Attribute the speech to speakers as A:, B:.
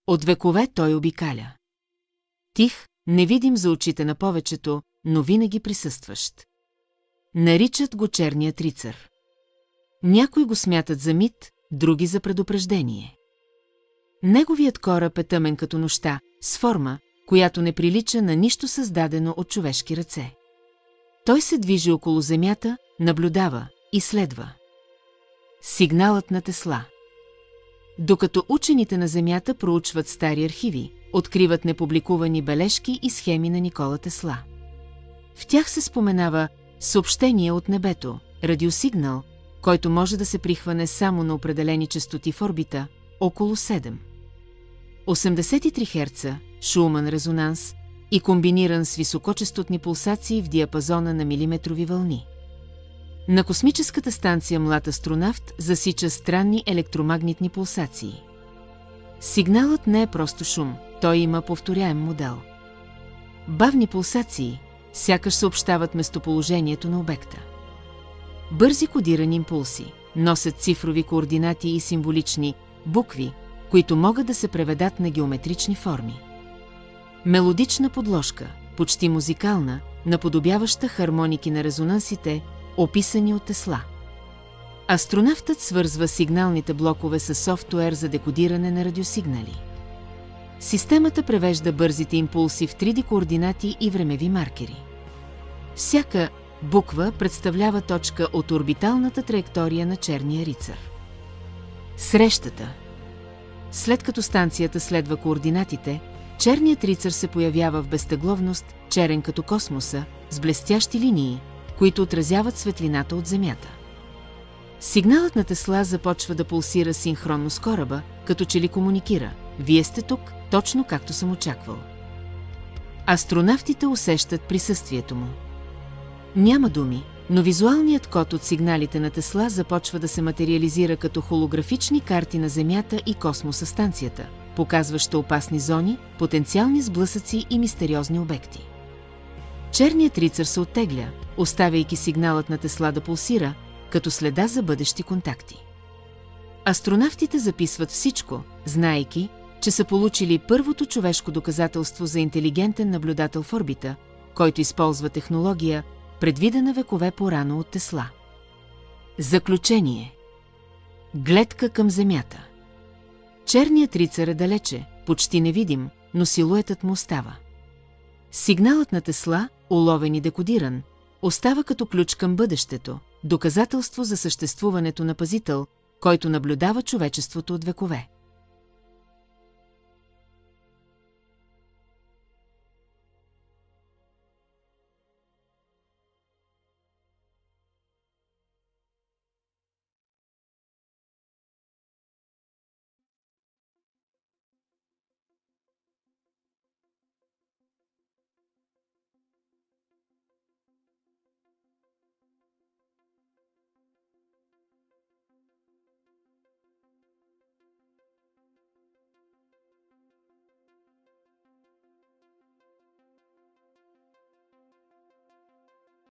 A: От векове той обикаля. Тих, невидим за очите на повечето, но винаги присъстващ. Наричат го черният рицар. Някои го смятат за мит, други за предупреждение. Неговият кораб е тъмен като нощта, с форма, която не прилича на нищо създадено от човешки ръце. Той се движи около земята, наблюдава, изследва. Сигналът на Тесла. Докато учените на Земята проучват стари архиви, откриват непубликувани бележки и схеми на Никола Тесла. В тях се споменава съобщение от небето, радиосигнал, който може да се прихване само на определени честоти в орбита, около 7. 83 Хц, Шуман резонанс и комбиниран с високочестотни пулсации в диапазона на милиметрови вълни. На космическата станция Млад астронавт засича странни електромагнитни пулсации. Сигналът не е просто шум, той има повторяем модел. Бавни пулсации, сякаш съобщават местоположението на обекта. Бързи кодирани импулси, носят цифрови координати и символични букви, които могат да се преведат на геометрични форми. Мелодична подложка, почти музикална, наподобяваща хармоники на резонансите, описани от Тесла. Астронавтът свързва сигналните блокове с софтуер за декодиране на радиосигнали. Системата превежда бързите импулси в 3D координати и времеви маркери. Всяка буква представлява точка от орбиталната траектория на черния рицар. Срещата. След като станцията следва координатите, черният рицар се появява в безтегловност, черен като космоса, с блестящи линии, които отразяват светлината от Земята. Сигналът на Тесла започва да пулсира синхронно с кораба, като че ли комуникира: "Вие сте тук, точно както съм очаквал." Астронавтите усещат присъствието му. Няма думи, но визуалният код от сигналите на Тесла започва да се материализира като холографични карти на Земята и космоса станцията, показваща опасни зони, потенциални сблъсъци и мистериозни обекти. Черният рицар се оттегля, оставяйки сигналът на Тесла да пулсира, като следа за бъдещи контакти. Астронавтите записват всичко, знаейки, че са получили първото човешко доказателство за интелигентен наблюдател в орбита, който използва технология, предвидена векове по-рано от Тесла. Заключение. Гледка към Земята. Черният рицар е далече, почти невидим, но силуетът му остава. Сигналът на Тесла, уловен и декодиран, остава като ключ към бъдещето, доказателство за съществуването на пазител, който наблюдава човечеството от векове.